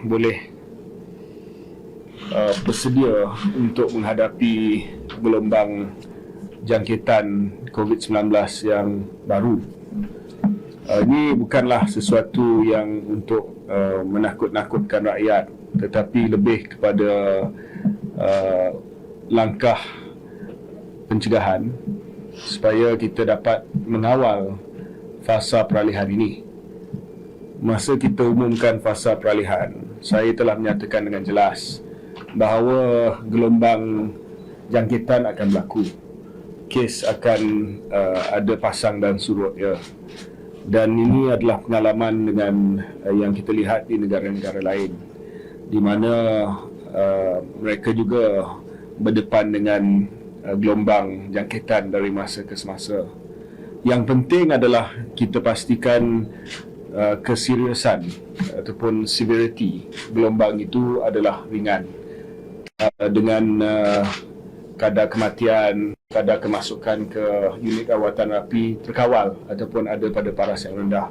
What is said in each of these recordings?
boleh bersedia untuk menghadapi gelombang jangkitan COVID-19 yang baru. Ini bukanlah sesuatu yang untuk menakut-nakutkan rakyat, tetapi lebih kepada langkah pencegahan supaya kita dapat mengawal fasa peralihan ini. Masa kita umumkan fasa peralihan, saya telah menyatakan dengan jelas bahawa gelombang jangkitan akan berlaku. Kes akan ada pasang dan surut, ya. Dan ini adalah pengalaman dengan yang kita lihat di negara-negara lain, di mana mereka juga berdepan dengan gelombang jangkitan dari masa ke semasa. Yang penting adalah kita pastikan keseriusan ataupun severity gelombang itu adalah ringan, dengan kadar kematian, kadar kemasukan ke unit rawatan rapi terkawal ataupun ada pada paras yang rendah.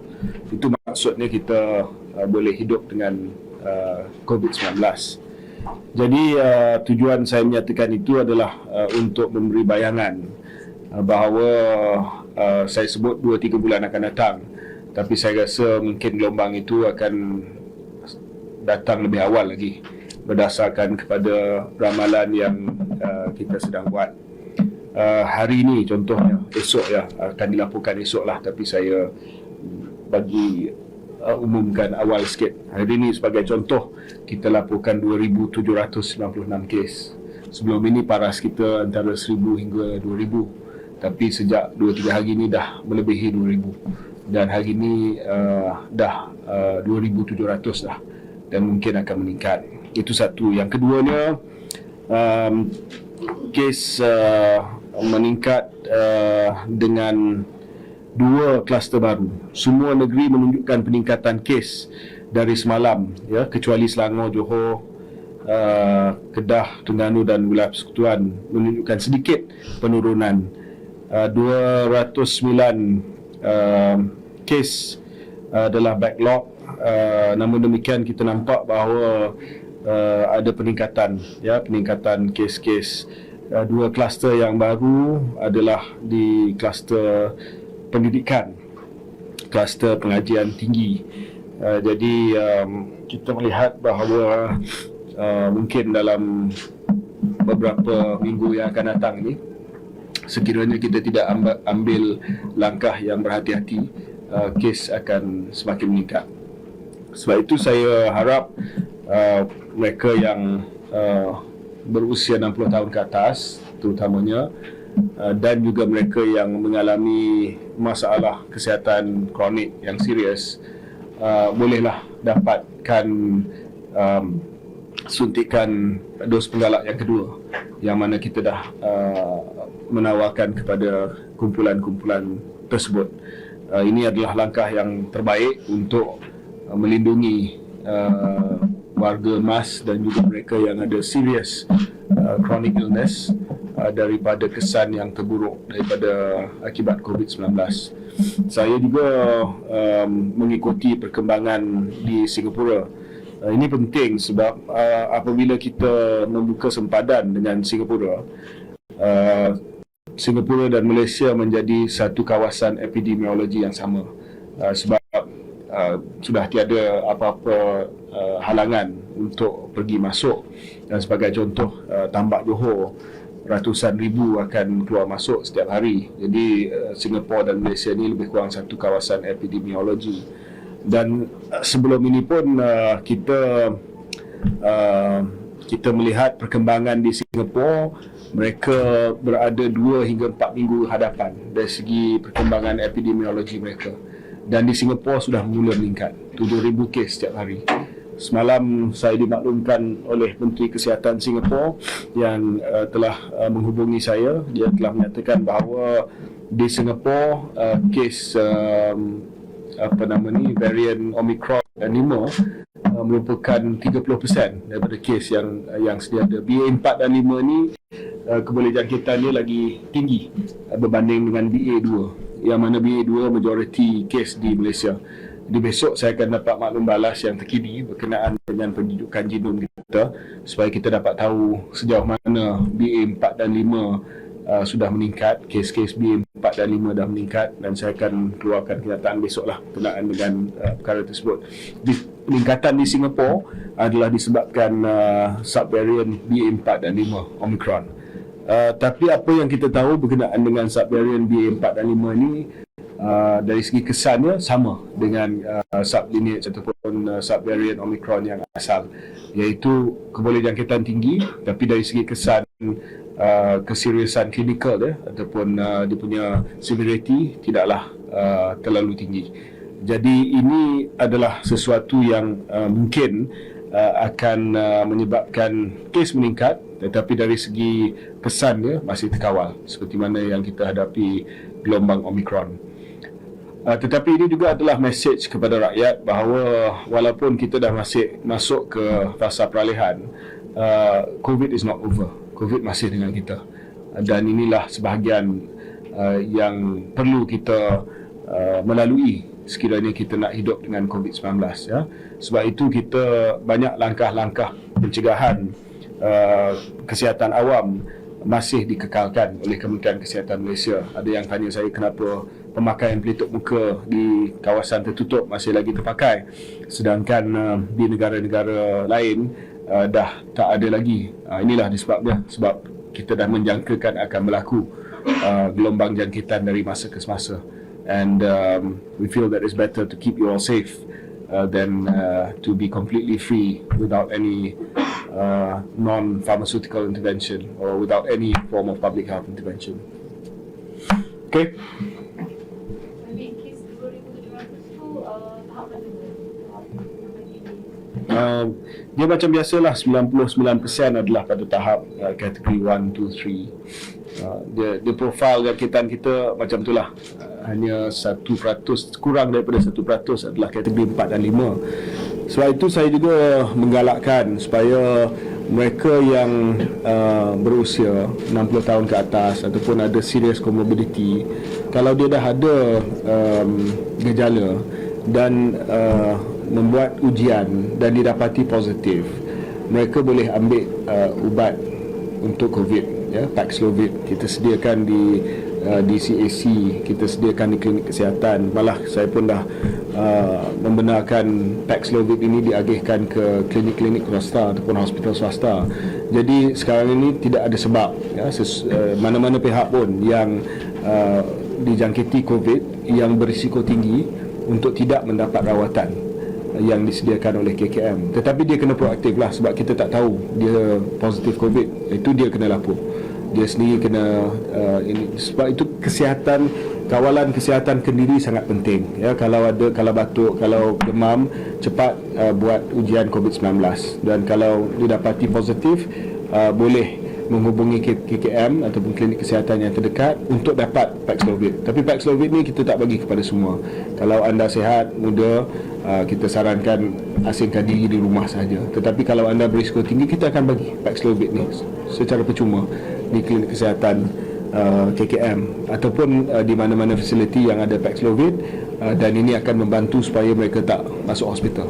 Itu maksudnya kita boleh hidup dengan COVID-19. Jadi tujuan saya menyatakan itu adalah untuk memberi bayangan bahawa saya sebut 2-3 bulan akan datang, tapi saya rasa mungkin gelombang itu akan datang lebih awal lagi berdasarkan kepada ramalan yang kita sedang buat. Hari ini contohnya, esok ya, akan dilaporkan esok lah, tapi saya bagi umumkan awal sikit. Hari ini sebagai contoh, kita laporkan 2,796 kes. Sebelum ini paras kita antara 1,000 hingga 2,000, tapi sejak 2-3 hari ini dah melebihi 2,000, dan hari ini dah 2,700 dah, dan mungkin akan meningkat. Itu satu. Yang keduanya, kes meningkat dengan 2 kluster baru. Semua negeri menunjukkan peningkatan kes dari semalam, ya, kecuali Selangor, Johor, Kedah, Terengganu dan Wilayah Persekutuan menunjukkan sedikit penurunan. 209 kes adalah backlog. Namun demikian kita nampak bahawa ada peningkatan, ya, peningkatan kes-kes. 2 kluster yang baru adalah di kluster pendidikan, kluster pengajian tinggi. Jadi kita melihat bahawa mungkin dalam beberapa minggu yang akan datang ini, sekiranya kita tidak ambil langkah yang berhati-hati, kes akan semakin meningkat. Sebab itu saya harap mereka yang berusia 60 tahun ke atas terutamanya, dan juga mereka yang mengalami masalah kesihatan kronik yang serius, bolehlah dapatkan suntikan dos penggalak yang kedua, yang mana kita dah menawarkan kepada kumpulan-kumpulan tersebut. Ini adalah langkah yang terbaik untuk melindungi warga emas dan juga mereka yang ada serious chronic illness daripada kesan yang terburuk daripada akibat COVID-19. Saya juga mengikuti perkembangan di Singapura. Ini penting sebab apabila kita membuka sempadan dengan Singapura, Singapura dan Malaysia menjadi satu kawasan epidemiologi yang sama, sebab sudah tiada apa-apa halangan untuk pergi masuk. Dan sebagai contoh, tambak Johor ratusan ribu akan keluar masuk setiap hari. Jadi Singapura dan Malaysia ini lebih kurang satu kawasan epidemiologi. Dan sebelum ini pun kita melihat perkembangan di Singapura. Mereka berada 2 hingga 4 minggu hadapan dari segi perkembangan epidemiologi mereka. Dan di Singapura sudah mula meningkat 7,000 kes setiap hari. Semalam saya dimaklumkan oleh Menteri Kesihatan Singapura yang telah menghubungi saya. Dia telah menyatakan bahawa di Singapura kes varian Omicron 5 merupakan 30% daripada kes yang sedia ada. BA4 dan 5 ni keboleh jangkitan dia lagi tinggi berbanding dengan BA2, yang mana BA2 majoriti kes di Malaysia. Jadi besok saya akan dapat maklum balas yang terkini berkenaan dengan pendudukan genom kita supaya kita dapat tahu sejauh mana BA4 dan 5 sudah meningkat, kes-kes BA4 dan 5 dah meningkat, dan saya akan keluarkan kenyataan besoklah berkenaan dengan perkara tersebut. Peningkatan di Singapura adalah disebabkan subvarian BA4 dan 5 Omicron. Tapi apa yang kita tahu berkenaan dengan subvarian BA4 dan 5 ini, dari segi kesannya sama dengan sublineage ataupun subvarian Omicron yang asal, iaitu keboleh jangkitan tinggi, tapi dari segi kesan keseriusan klinikal dia ataupun dia punya severity tidaklah terlalu tinggi. Jadi ini adalah sesuatu yang mungkin akan menyebabkan kes meningkat, tetapi dari segi kesan dia masih terkawal seperti mana yang kita hadapi gelombang Omicron. Tetapi ini juga adalah message kepada rakyat bahawa walaupun kita dah masuk ke fasa peralihan, COVID is not over. COVID masih dengan kita, dan inilah sebahagian yang perlu kita melalui sekiranya kita nak hidup dengan COVID-19, ya. Sebab itu kita banyak langkah-langkah pencegahan kesihatan awam masih dikekalkan oleh Kementerian Kesihatan Malaysia. Ada yang tanya saya kenapa pemakaian pelitup muka di kawasan tertutup masih lagi terpakai, sedangkan di negara-negara lain dah tak ada lagi. Inilah disebabnya, sebab kita dah menjangkakan akan berlaku gelombang jangkitan dari masa ke semasa, and we feel that it's better to keep you all safe than to be completely free without any non-pharmaceutical intervention or without any form of public health intervention. Okay. Dia macam biasalah, 99% adalah pada tahap kategori 1, 2, 3. Dia profil jangkitan kita macam itulah. Hanya 1%, kurang daripada 1% adalah kategori 4 dan 5. Sebab itu saya juga menggalakkan supaya mereka yang berusia 60 tahun ke atas ataupun ada serious comorbidity, kalau dia dah ada gejala dan membuat ujian dan didapati positif, mereka boleh ambil ubat untuk COVID, ya, Paxlovid. Kita sediakan di CAC, kita sediakan di klinik kesihatan. Malah saya pun dah membenarkan Paxlovid ini diagihkan ke klinik-klinik swasta ataupun hospital swasta. Jadi sekarang ini tidak ada sebab, ya, mana-mana pihak pun yang dijangkiti COVID yang berisiko tinggi untuk tidak mendapat rawatan yang disediakan oleh KKM. Tetapi dia kena proaktif lah, sebab kita tak tahu dia positif COVID. Itu dia kena lapor, dia sendiri kena sebab itu kawalan kesihatan kendiri sangat penting, ya. Kalau batuk, kalau demam, cepat buat ujian COVID-19, dan kalau didapati positif, boleh menghubungi KKM ataupun klinik kesihatan yang terdekat untuk dapat Paxlovid. Tapi Paxlovid ni kita tak bagi kepada semua. Kalau anda sihat, muda, kita sarankan asingkan diri di rumah saja. Tetapi kalau anda berisiko tinggi, kita akan bagi Paxlovid ni secara percuma di klinik kesihatan KKM ataupun di mana-mana fasiliti yang ada Paxlovid, dan ini akan membantu supaya mereka tak masuk hospital.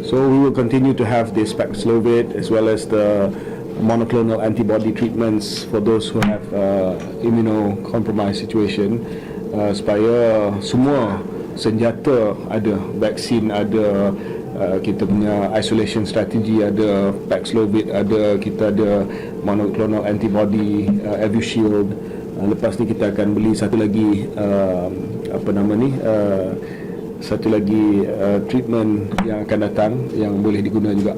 So we will continue to have this Paxlovid as well as the monoclonal antibody treatments for those who have immunocompromised situation, supaya semua senjata ada, vaksin ada, kita punya isolation strategy ada, Paxlovid ada, kita ada monoclonal antibody, Evusheld. Lepas ni kita akan beli satu lagi treatment yang akan datang yang boleh diguna juga.